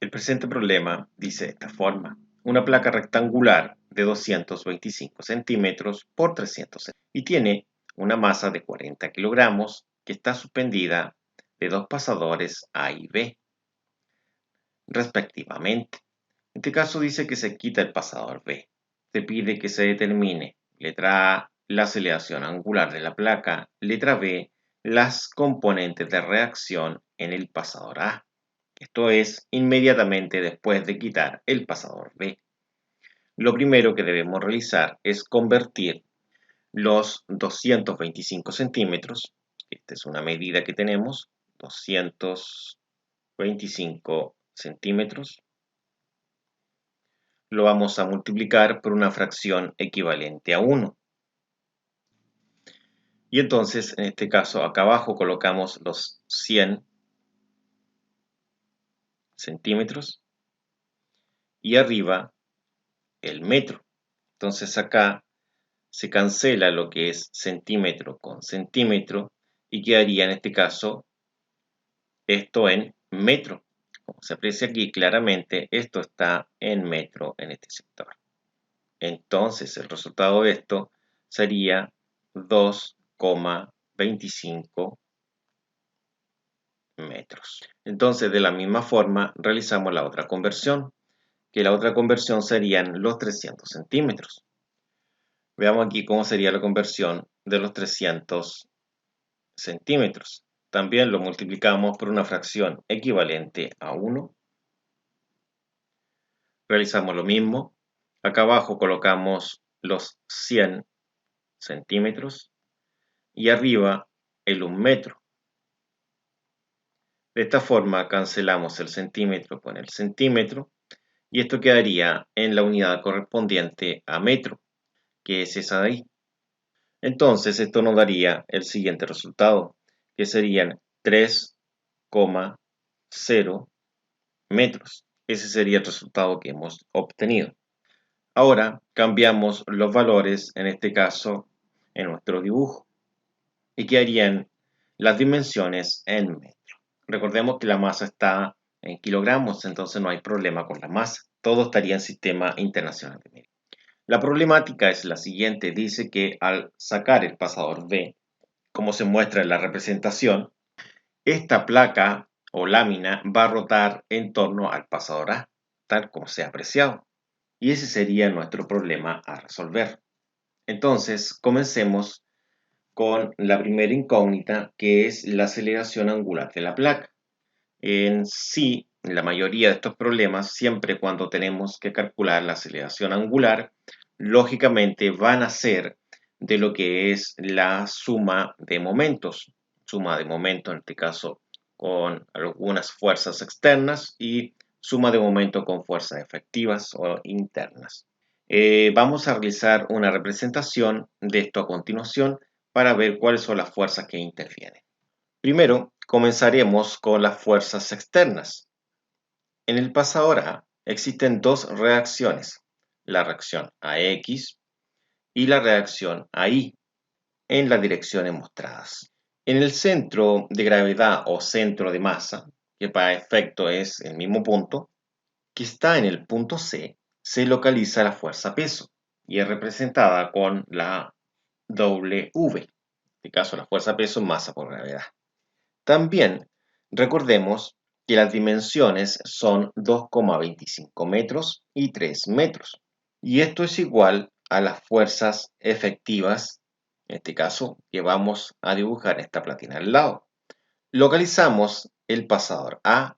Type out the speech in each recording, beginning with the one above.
El presente problema dice de esta forma: una placa rectangular de 225 centímetros por 300 centímetros y tiene una masa de 40 kilogramos que está suspendida de dos pasadores A y B, respectivamente. En este caso dice que se quita el pasador B. Se pide que se determine, letra A, la aceleración angular de la placa, letra B, las componentes de reacción en el pasador A. Esto es, inmediatamente después de quitar el pasador B. Lo primero que debemos realizar es convertir los 225 centímetros, esta es una medida que tenemos, 225 centímetros, lo vamos a multiplicar por una fracción equivalente a 1. Y entonces, en este caso, acá abajo colocamos los 100 centímetros y arriba el metro. Entonces acá se cancela lo que es centímetro con centímetro y quedaría en este caso esto en metro. Como se aprecia aquí claramente, esto está en metro en este sector. Entonces el resultado de esto sería 2,25 metros. Entonces, de la misma forma, realizamos la otra conversión, que la otra conversión serían los 300 centímetros. Veamos aquí cómo sería la conversión de los 300 centímetros. También lo multiplicamos por una fracción equivalente a 1. Realizamos lo mismo. Acá abajo colocamos los 100 centímetros y arriba el 1 metro. De esta forma cancelamos el centímetro con el centímetro y esto quedaría en la unidad correspondiente a metro, que es esa de ahí. Entonces esto nos daría el siguiente resultado, que serían 3,0 metros. Ese sería el resultado que hemos obtenido. Ahora cambiamos los valores, en este caso, en nuestro dibujo, y quedarían las dimensiones en metros. Recordemos que la masa está en kilogramos, entonces no hay problema con la masa. Todo estaría en sistema internacional de medida. La problemática es la siguiente. Dice que al sacar el pasador B, como se muestra en la representación, esta placa o lámina va a rotar en torno al pasador A, tal como se ha apreciado. Y ese sería nuestro problema a resolver. Entonces, comencemos con la primera incógnita, que es la aceleración angular de la placa. En sí, la mayoría de estos problemas, siempre cuando tenemos que calcular la aceleración angular, lógicamente van a ser de lo que es la suma de momentos. Suma de momentos, en este caso, con algunas fuerzas externas y suma de momento con fuerzas efectivas o internas. Vamos a realizar una representación de esto a continuación para ver cuáles son las fuerzas que intervienen. Primero, comenzaremos con las fuerzas externas. En el pasador A existen dos reacciones, la reacción AX y la reacción AI, en las direcciones mostradas. En el centro de gravedad o centro de masa, que para efecto es el mismo punto, que está en el punto C, se localiza la fuerza peso y es representada con la W. En este caso, la fuerza peso es masa por gravedad. También recordemos que las dimensiones son 2,25 metros y 3 metros. Y esto es igual a las fuerzas efectivas, en este caso, que vamos a dibujar esta platina al lado. Localizamos el pasador A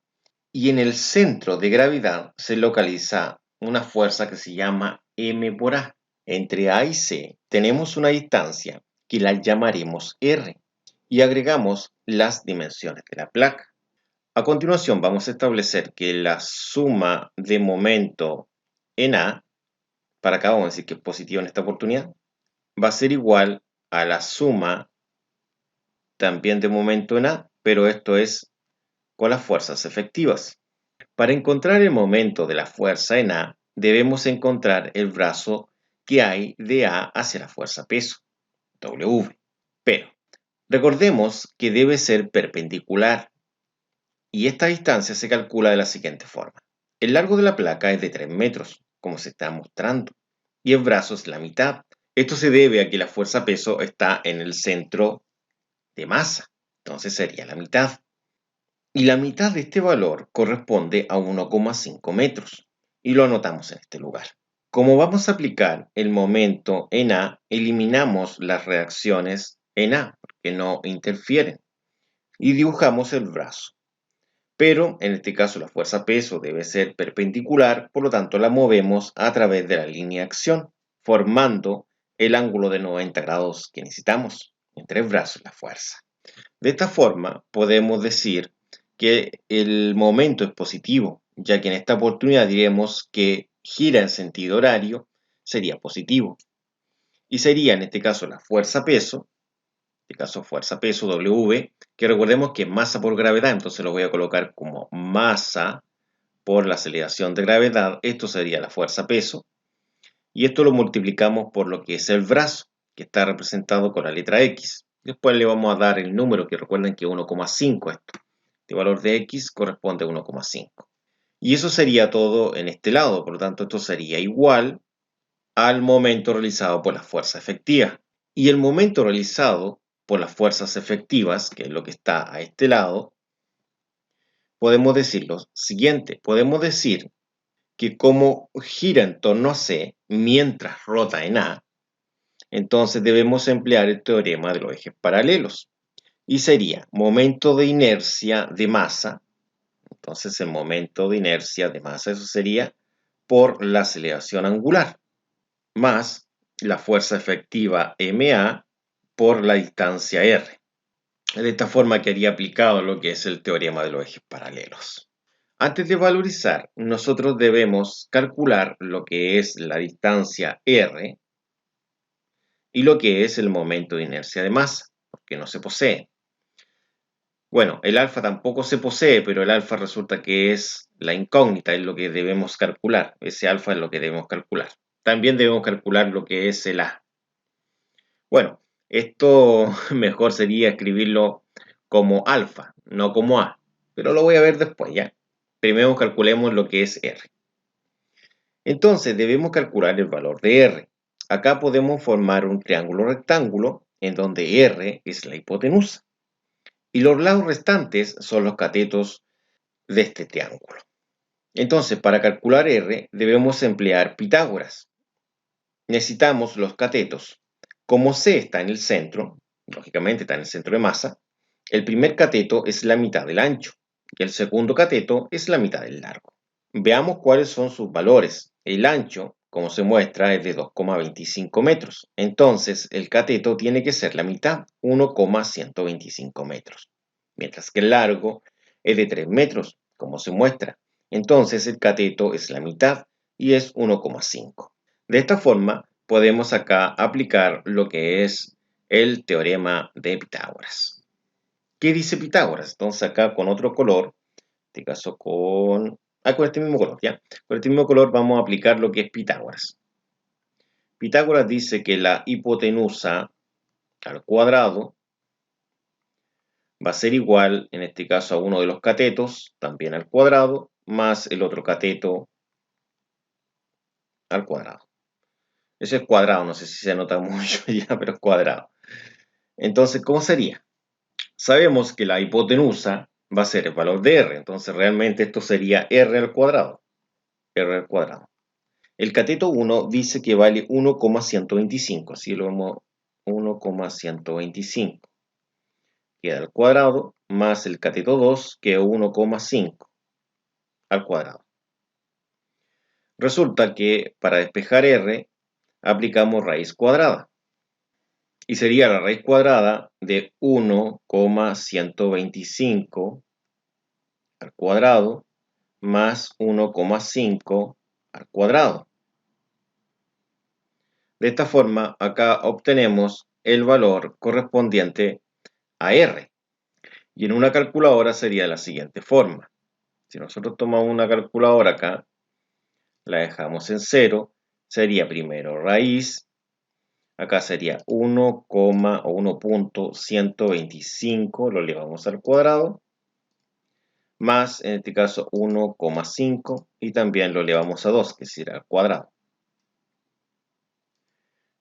y en el centro de gravedad se localiza una fuerza que se llama M por A. Entre A y C tenemos una distancia que la llamaremos R y agregamos las dimensiones de la placa. A continuación vamos a establecer que la suma de momento en A, para acá vamos a decir que es positivo en esta oportunidad, va a ser igual a la suma también de momento en A, pero esto es con las fuerzas efectivas. Para encontrar el momento de la fuerza en A, debemos encontrar el brazo que hay de A hacia la fuerza peso, W. Pero recordemos que debe ser perpendicular y esta distancia se calcula de la siguiente forma. El largo de la placa es de 3 metros, como se está mostrando, y el brazo es la mitad. Esto se debe a que la fuerza peso está en el centro de masa, entonces sería la mitad. Y la mitad de este valor corresponde a 1,5 metros, y lo anotamos en este lugar. Como vamos a aplicar el momento en A, eliminamos las reacciones en A, porque no interfieren, y dibujamos el brazo. Pero en este caso la fuerza peso debe ser perpendicular, por lo tanto la movemos a través de la línea de acción, formando el ángulo de 90 grados que necesitamos entre el brazo y la fuerza. De esta forma podemos decir que el momento es positivo, ya que en esta oportunidad diremos que gira en sentido horario, sería positivo. Y sería en este caso la fuerza peso, en este caso fuerza peso W, que recordemos que es masa por gravedad, entonces lo voy a colocar como masa por la aceleración de gravedad, esto sería la fuerza peso, y esto lo multiplicamos por lo que es el brazo, que está representado con la letra X. Después le vamos a dar el número, que recuerden que es 1,5 esto. Este valor de X corresponde a 1,5. Y eso sería todo en este lado, por lo tanto esto sería igual al momento realizado por las fuerzas efectivas. Y el momento realizado por las fuerzas efectivas, que es lo que está a este lado, podemos decir lo siguiente. Podemos decir que como gira en torno a C mientras rota en A, entonces debemos emplear el teorema de los ejes paralelos. Y sería momento de inercia de masa. Entonces el momento de inercia de masa, eso sería por la aceleración angular, más la fuerza efectiva MA por la distancia R. De esta forma quedaría aplicado lo que es el teorema de los ejes paralelos. Antes de valorizar, nosotros debemos calcular lo que es la distancia R y lo que es el momento de inercia de masa, porque no se posee. Bueno, el alfa tampoco se posee, pero el alfa resulta que es la incógnita, es lo que debemos calcular. Ese alfa es lo que debemos calcular. También debemos calcular lo que es el A. Bueno, esto mejor sería escribirlo como alfa, no como A, pero lo voy a ver después, ¿ya? Primero calculemos lo que es R. Entonces debemos calcular el valor de R. Acá podemos formar un triángulo rectángulo en donde R es la hipotenusa y los lados restantes son los catetos de este triángulo. Entonces, para calcular R debemos emplear Pitágoras. Necesitamos los catetos. Como C está en el centro, lógicamente está en el centro de masa, el primer cateto es la mitad del ancho y el segundo cateto es la mitad del largo. Veamos cuáles son sus valores. El ancho, como se muestra, es de 2,25 metros. Entonces, el cateto tiene que ser la mitad, 1,125 metros. Mientras que el largo es de 3 metros, como se muestra. Entonces, el cateto es la mitad y es 1,5. De esta forma, podemos acá aplicar lo que es el teorema de Pitágoras. ¿Qué dice Pitágoras? Entonces, acá con otro color, en este caso con este mismo color, ¿ya? Con este mismo color vamos a aplicar lo que es Pitágoras. Pitágoras dice que la hipotenusa al cuadrado va a ser igual, en este caso, a uno de los catetos, también al cuadrado, más el otro cateto al cuadrado. Eso es cuadrado, no sé si se nota mucho ya, pero es cuadrado. Entonces, ¿cómo sería? Sabemos que la hipotenusa va a ser el valor de R, entonces realmente esto sería R al cuadrado. R al cuadrado. El cateto 1 dice que vale 1,125, así lo vemos 1,125. Queda al cuadrado más el cateto 2 que es 1,5 al cuadrado. Resulta que para despejar R aplicamos raíz cuadrada. Y sería la raíz cuadrada de 1,125 al cuadrado más 1,5 al cuadrado. De esta forma, acá obtenemos el valor correspondiente a R. Y en una calculadora sería de la siguiente forma. Si nosotros tomamos una calculadora acá, la dejamos en 0, sería primero raíz, acá sería 1, o 1.125, lo elevamos al cuadrado, más, en este caso, 1,5 y también lo elevamos a 2, que será al cuadrado.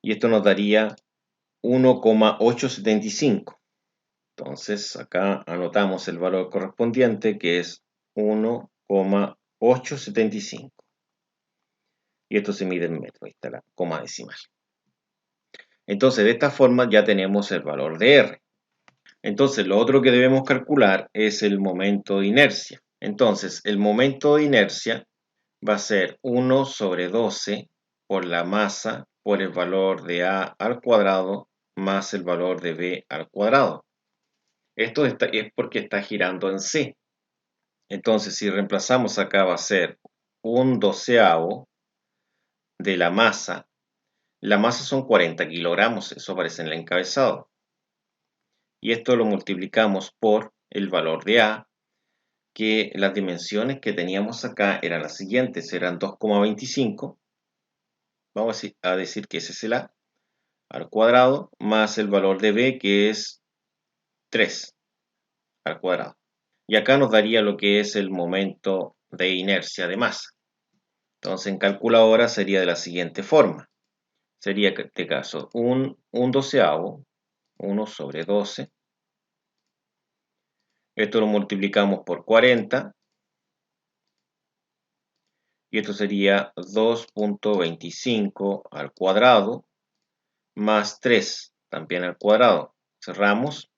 Y esto nos daría 1,875. Entonces, acá anotamos el valor correspondiente, que es 1,875. Y esto se mide en metros, ahí está la coma decimal. Entonces, de esta forma ya tenemos el valor de R. Entonces, lo otro que debemos calcular es el momento de inercia. Entonces, el momento de inercia va a ser 1 sobre 12 por la masa por el valor de A al cuadrado más el valor de B al cuadrado. Esto es porque está girando en C. Entonces, si reemplazamos acá va a ser 1/12 de la masa. La masa son 40 kilogramos, eso aparece en el encabezado. Y esto lo multiplicamos por el valor de A, que las dimensiones que teníamos acá eran las siguientes, eran 2,25. Vamos a decir que ese es el A al cuadrado, más el valor de B, que es 3 al cuadrado. Y acá nos daría lo que es el momento de inercia de masa. Entonces en calculadora sería de la siguiente forma. Sería en este caso un 1/12, 1 sobre 12. Esto lo multiplicamos por 40. Y esto sería 2,25 al cuadrado más 3 también al cuadrado. Cerramos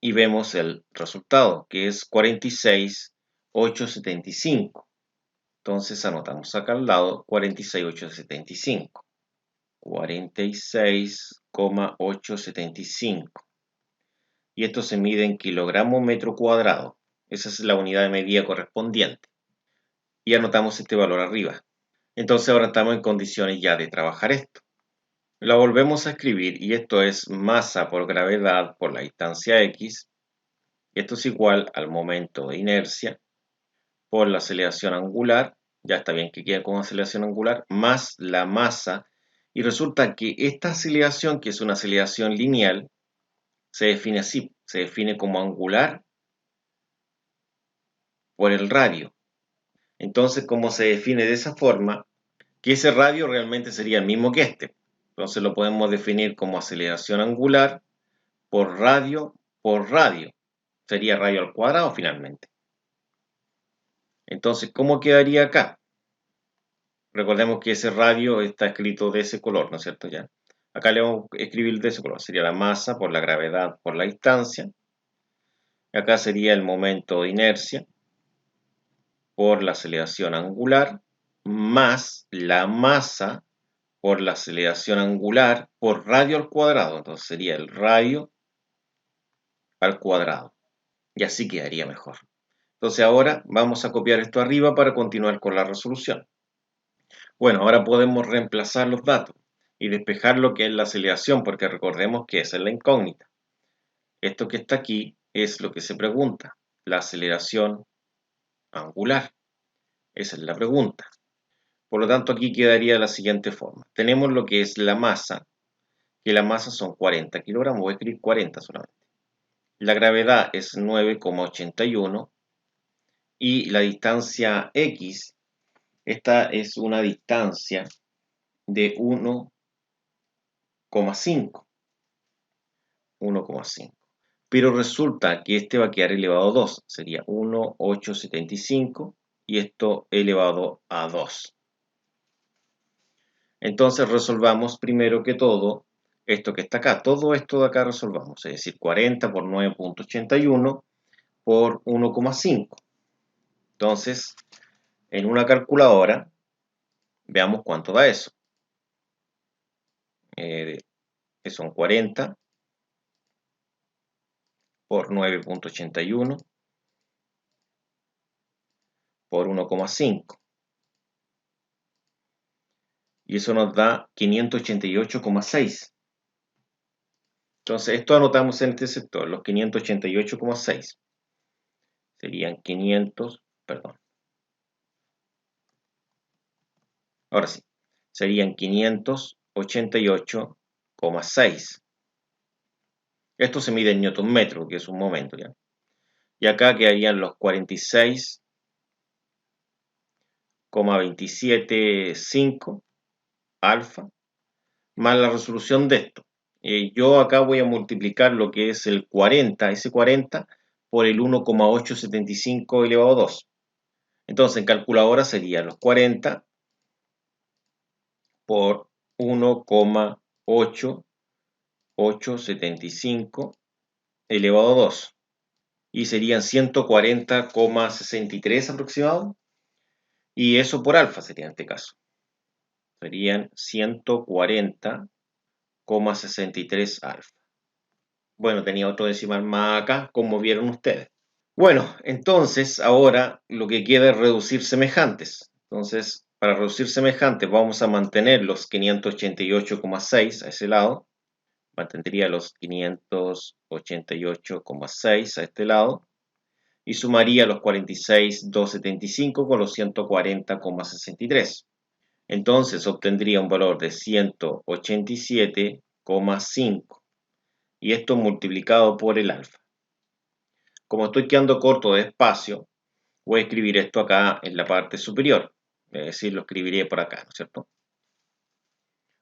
y vemos el resultado, que es 46,875. Entonces anotamos acá al lado 46,875. 46,875. Y esto se mide en kilogramo metro cuadrado. Esa es la unidad de medida correspondiente. Y anotamos este valor arriba. Entonces ahora estamos en condiciones ya de trabajar esto. La volvemos a escribir y esto es masa por gravedad por la distancia x. Esto es igual al momento de inercia por la aceleración angular. Ya está bien que quede con aceleración angular, más la masa. Y resulta que esta aceleración, que es una aceleración lineal, se define así. Se define como angular por el radio. Entonces, como se define de esa forma, que ese radio realmente sería el mismo que este. Entonces lo podemos definir como aceleración angular por radio. Sería radio al cuadrado finalmente. Entonces, ¿cómo quedaría acá? Recordemos que ese radio está escrito de ese color, ¿no es cierto? Ya. Acá le vamos a escribir de ese color. Sería la masa por la gravedad por la distancia. Acá sería el momento de inercia por la aceleración angular más la masa por la aceleración angular por radio al cuadrado. Entonces sería el radio al cuadrado. Y así quedaría mejor. Entonces ahora vamos a copiar esto arriba para continuar con la resolución. Bueno, ahora podemos reemplazar los datos y despejar lo que es la aceleración, porque recordemos que esa es la incógnita. Esto que está aquí es lo que se pregunta, la aceleración angular. Esa es la pregunta. Por lo tanto, aquí quedaría de la siguiente forma. Tenemos lo que es la masa, que la masa son 40 kilogramos, voy a escribir 40 solamente. La gravedad es 9,81 y la distancia x, esta es una distancia de 1,5. Pero resulta que este va a quedar elevado a 2, sería 1,875 y esto elevado a 2. Entonces resolvamos primero que todo esto que está acá, todo esto de acá resolvamos, es decir, 40 por 9,81 por 1,5. Entonces, en una calculadora, veamos cuánto da eso. Que son 40 por 9,81 por 1,5. Y eso nos da 588,6. Entonces, esto anotamos en este sector, los 588,6. Serían 500, perdón. Ahora sí, serían 588,6. Esto se mide en newton metro, que es un momento ya. Y acá quedarían los 46,275 alfa más la resolución de esto. Yo acá voy a multiplicar lo que es el 40, ese 40, por el 1,875 elevado a 2. Entonces en calculadora sería los 40 por 1,8875 elevado a 2. Y serían 140,63 aproximado. Y eso por alfa sería en este caso. Serían 140,63 alfa. Bueno, tenía otro decimal más acá, como vieron ustedes. Bueno, entonces ahora lo que queda es reducir semejantes. Entonces, para reducir semejantes vamos a mantener los 588,6 a ese lado. Mantendría los 588,6 a este lado. Y sumaría los 46,275 con los 140,63. Entonces obtendría un valor de 187,5. Y esto multiplicado por el alfa. Como estoy quedando corto de espacio, voy a escribir esto acá en la parte superior. Es decir, lo escribiré por acá, ¿no es cierto?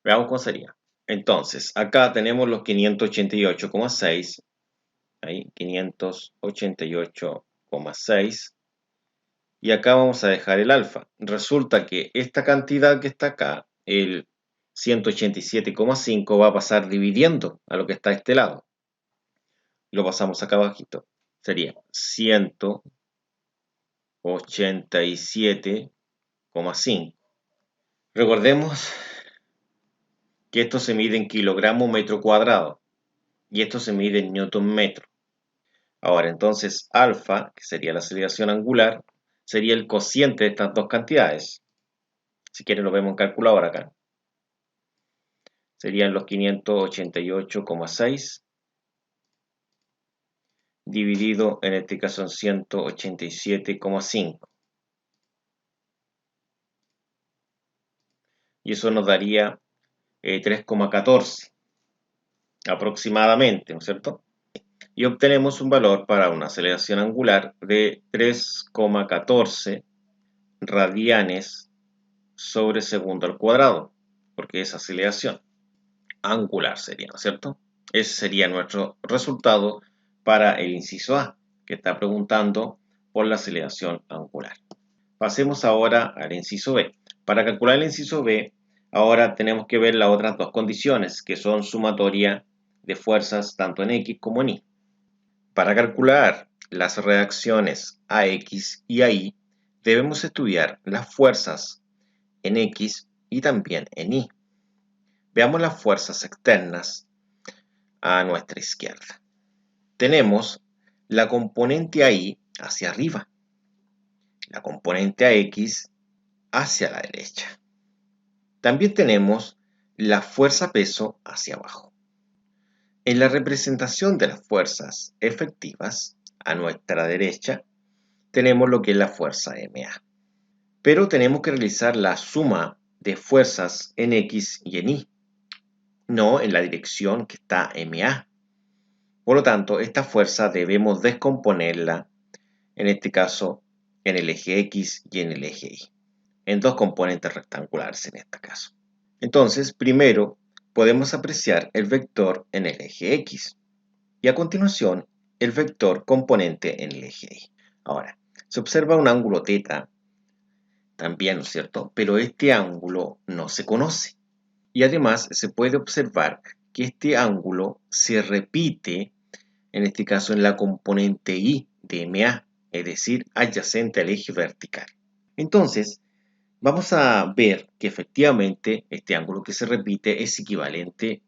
Veamos cómo sería. Entonces, acá tenemos los 588,6. Ahí, 588,6. Y acá vamos a dejar el alfa. Resulta que esta cantidad que está acá, el 187,5, va a pasar dividiendo a lo que está a este lado. Lo pasamos acá abajito. Sería 187,5. Recordemos que esto se mide en kilogramo metro cuadrado y esto se mide en newton metro. Ahora, entonces, alfa, que sería la aceleración angular, sería el cociente de estas dos cantidades. Si quieren lo vemos en calculadora acá. Serían los 588,6 dividido en este caso en 187,5. Y eso nos daría 3,14 aproximadamente, ¿no es cierto? Y obtenemos un valor para una aceleración angular de 3,14 radianes sobre segundo al cuadrado, porque es aceleración angular sería, ¿no es cierto? Ese sería nuestro resultado para el inciso A, que está preguntando por la aceleración angular. Pasemos ahora al inciso B. Para calcular el inciso B, ahora tenemos que ver las otras dos condiciones, que son sumatoria de fuerzas tanto en X como en Y. Para calcular las reacciones AX y AI, debemos estudiar las fuerzas en X y también en Y. Veamos las fuerzas externas a nuestra izquierda. Tenemos la componente AI hacia arriba, la componente AX hacia la derecha. También tenemos la fuerza peso hacia abajo. En la representación de las fuerzas efectivas a nuestra derecha, tenemos lo que es la fuerza MA. Pero tenemos que realizar la suma de fuerzas en X y en Y, no en la dirección que está MA. Por lo tanto, esta fuerza debemos descomponerla, en este caso, en el eje X y en el eje Y, en dos componentes rectangulares en este caso. Entonces, primero podemos apreciar el vector en el eje X y a continuación el vector componente en el eje Y. Ahora, se observa un ángulo θ también, ¿no es cierto? Pero este ángulo no se conoce. Y además se puede observar que este ángulo se repite, en este caso en la componente Y de MA, es decir, adyacente al eje vertical. Entonces, vamos a ver que efectivamente este ángulo que se repite es equivalente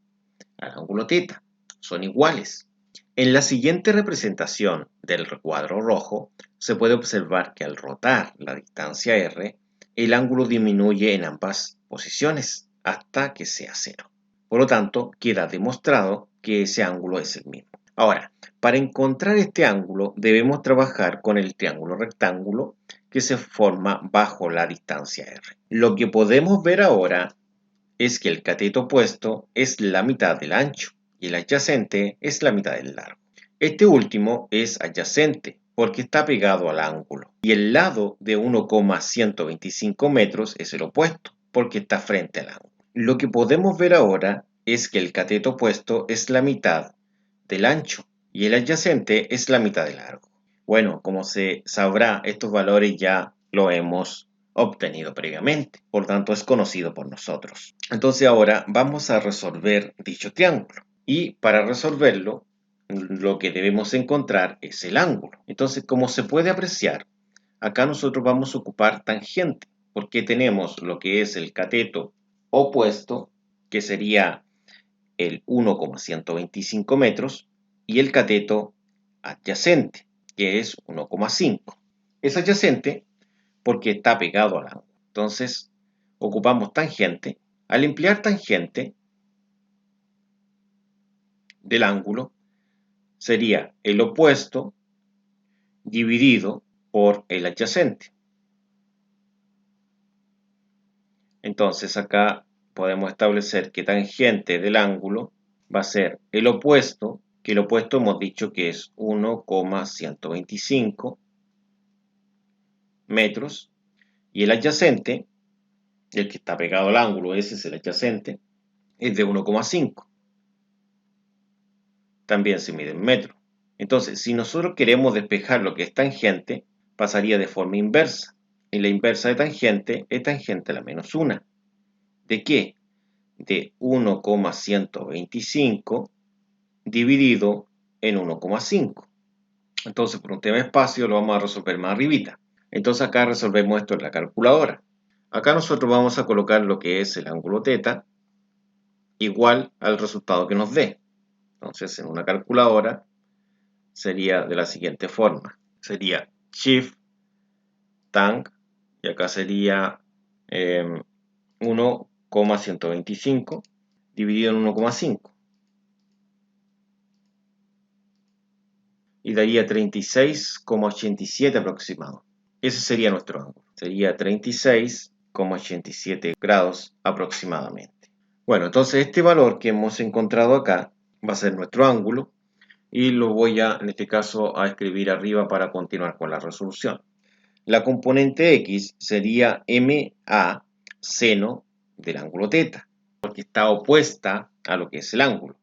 al ángulo θ. Son iguales. En la siguiente representación del recuadro rojo, se puede observar que al rotar la distancia r, el ángulo disminuye en ambas posiciones hasta que sea cero. Por lo tanto, queda demostrado que ese ángulo es el mismo. Ahora, para encontrar este ángulo debemos trabajar con el triángulo rectángulo que se forma bajo la distancia r. Lo que podemos ver ahora es que el cateto opuesto es la mitad del ancho y el adyacente es la mitad del largo. Este último es adyacente porque está pegado al ángulo. Y el lado de 1,125 metros es el opuesto, porque está frente al ángulo. Lo que podemos ver ahora es que el cateto opuesto es la mitad del ancho y el adyacente es la mitad del largo. Bueno, como se sabrá, estos valores ya los hemos obtenido previamente, por tanto es conocido por nosotros. Entonces ahora vamos a resolver dicho triángulo y para resolverlo lo que debemos encontrar es el ángulo. Entonces, como se puede apreciar, acá nosotros vamos a ocupar tangente, porque tenemos lo que es el cateto opuesto, que sería el 1,125 metros, y el cateto adyacente, que es 1,5. Es adyacente porque está pegado al ángulo. Entonces, ocupamos tangente. Al emplear tangente del ángulo, sería el opuesto dividido por el adyacente. Entonces acá podemos establecer que tangente del ángulo va a ser el opuesto, que el opuesto hemos dicho que es 1,125 metros, y el adyacente, el que está pegado al ángulo, ese es el adyacente, es de 1,5. También se mide en metros. Entonces, si nosotros queremos despejar lo que es tangente, pasaría de forma inversa. Y la inversa de tangente es tangente a la menos 1. ¿De qué? De 1,125 dividido en 1,5. Entonces, por un tema de espacio, lo vamos a resolver más arribita. Entonces, acá resolvemos esto en la calculadora. Acá nosotros vamos a colocar lo que es el ángulo θ igual al resultado que nos dé. Entonces, en una calculadora sería de la siguiente forma. Sería Shift Tang, y acá sería 1,125 dividido en 1,5. Y daría 36,87 aproximado. Ese sería nuestro ángulo. Sería 36,87 grados aproximadamente. Bueno, entonces este valor que hemos encontrado acá va a ser nuestro ángulo y lo voy en este caso, a escribir arriba para continuar con la resolución. La componente X sería MA seno del ángulo θ, porque está opuesta a lo que es el ángulo.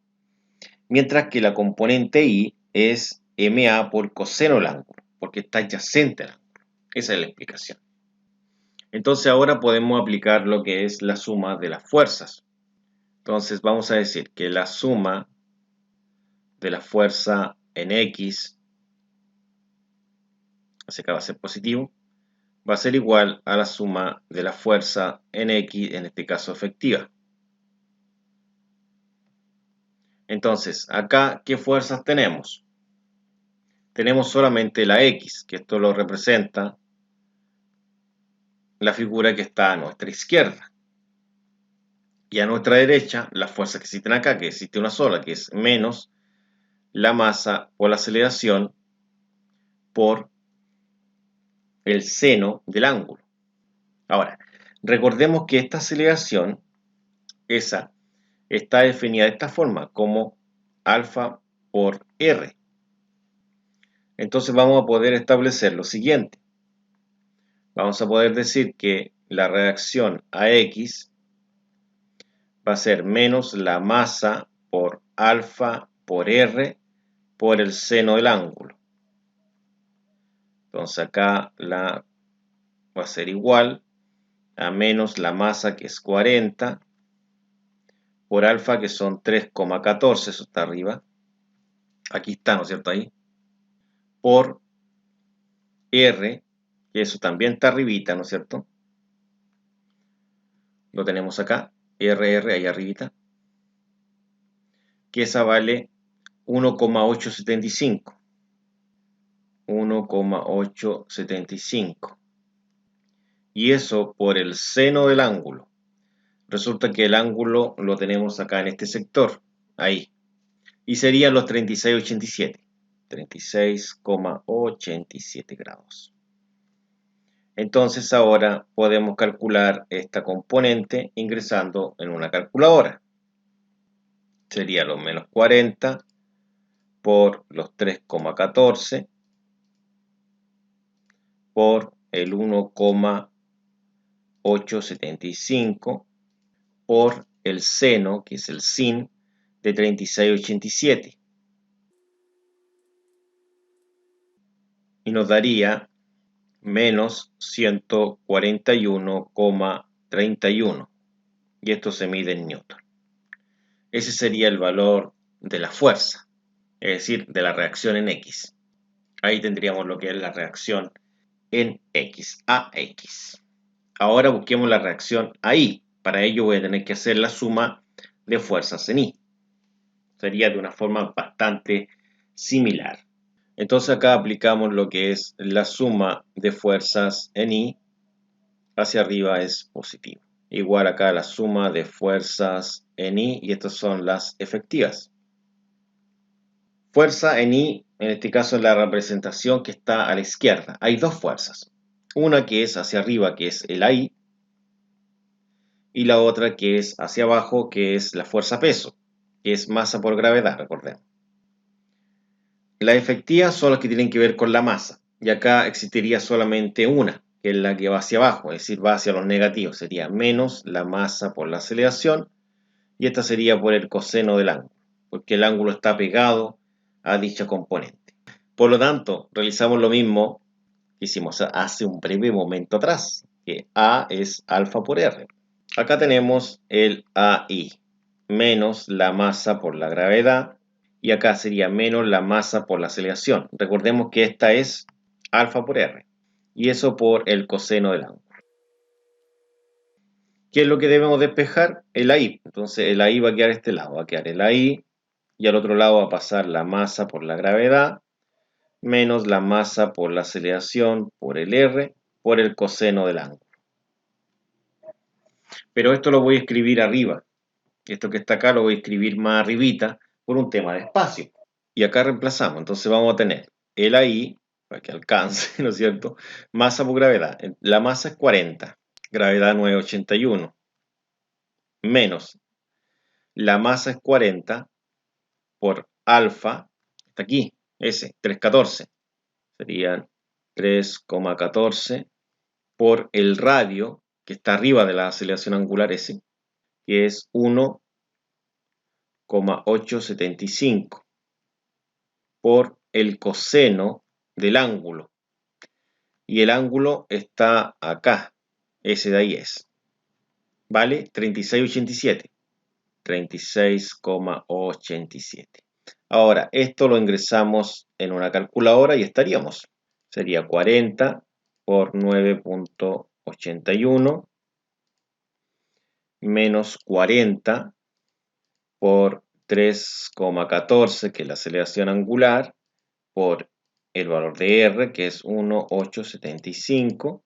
Mientras que la componente Y es MA por coseno del ángulo, porque está adyacente al ángulo. Esa es la explicación. Entonces ahora podemos aplicar lo que es la suma de las fuerzas. Entonces vamos a decir que la suma de la fuerza en X, así que va a ser positivo, va a ser igual a la suma de la fuerza en X, en este caso efectiva. Entonces, acá, ¿qué fuerzas tenemos? Tenemos solamente la X, que esto lo representa la figura que está a nuestra izquierda. Y a nuestra derecha, las fuerzas que existen acá, que existe una sola, que es menos la masa o la aceleración por el seno del ángulo. Ahora, recordemos que esta aceleración, esa, está definida de esta forma, como alfa por r. Entonces vamos a poder establecer lo siguiente. Vamos a poder decir que la reacción a X va a ser menos la masa por alfa por r por el seno del ángulo. Entonces acá va a ser igual a menos la masa, que es 40, por alfa, que son 3,14, eso está arriba. Aquí está, ¿no es cierto? Ahí. Por r, que eso también está arribita, ¿no es cierto? Lo tenemos acá, RR ahí arribita, que esa vale 1,875. 1,875. Y eso por el seno del ángulo. Resulta que el ángulo lo tenemos acá en este sector, ahí. Y serían los 36,87. 36,87 grados. Entonces ahora podemos calcular esta componente ingresando en una calculadora. Sería los menos 40 por los 3,14 por el 1,875 por el seno, que es el sin, de 3687. Y nos daría menos 141,31. Y esto se mide en Newton. Ese sería el valor de la fuerza, es decir, de la reacción en X. Ahí tendríamos lo que es la reacción en X, AX. Ahora busquemos la reacción a Y. Para ello voy a tener que hacer la suma de fuerzas en Y. Sería de una forma bastante similar. Entonces acá aplicamos lo que es la suma de fuerzas en Y. Hacia arriba es positivo. Igual acá la suma de fuerzas en Y, y estas son las efectivas. Fuerza en Y, en este caso es la representación que está a la izquierda. Hay dos fuerzas. Una que es hacia arriba, que es el AI, y la otra que es hacia abajo, que es la fuerza peso, que es masa por gravedad, recordemos. Las efectivas son las que tienen que ver con la masa, y acá existiría solamente una, que es la que va hacia abajo, es decir, va hacia los negativos, sería menos la masa por la aceleración, y esta sería por el coseno del ángulo, porque el ángulo está pegado a dicha componente. Por lo tanto, realizamos lo mismo que hicimos hace un breve momento atrás, que A es alfa por R. Acá tenemos el AI, menos la masa por la gravedad, y acá sería menos la masa por la aceleración. Recordemos que esta es alfa por R, y eso por el coseno del ángulo. ¿Qué es lo que debemos despejar? El AI. Entonces el AI va a quedar a este lado, va a quedar el AI, y al otro lado va a pasar la masa por la gravedad, menos la masa por la aceleración por el R, por el coseno del ángulo. Pero esto lo voy a escribir arriba. Esto que está acá lo voy a escribir más arribita por un tema de espacio. Y acá reemplazamos. Entonces vamos a tener el AI, para que alcance, ¿no es cierto? Masa por gravedad. La masa es 40, gravedad 981, menos la masa es 40 por alfa, está aquí, S, 314. Serían 3,14 por el radio, que está arriba de la aceleración angular S, que es 1,875 por el coseno del ángulo. Y el ángulo está acá, ese de ahí es. ¿Vale? 36,87. 36,87. Ahora, esto lo ingresamos en una calculadora y estaríamos. Sería 40 por 9,81 menos 40 por 3,14, que es la aceleración angular, por el valor de R, que es 1,875,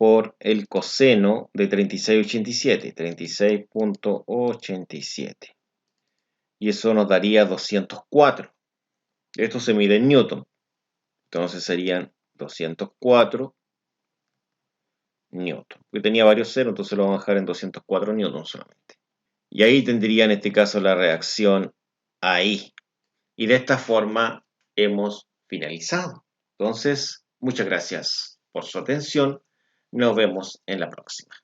por el coseno de 36,87, 36,87. Y eso nos daría 204. Esto se mide en Newton. Entonces serían 204 Newton. Porque tenía varios ceros, entonces lo vamos a dejar en 204 Newton solamente. Y ahí tendría en este caso la reacción ahí. Y de esta forma hemos finalizado. Entonces, muchas gracias por su atención. Nos vemos en la próxima.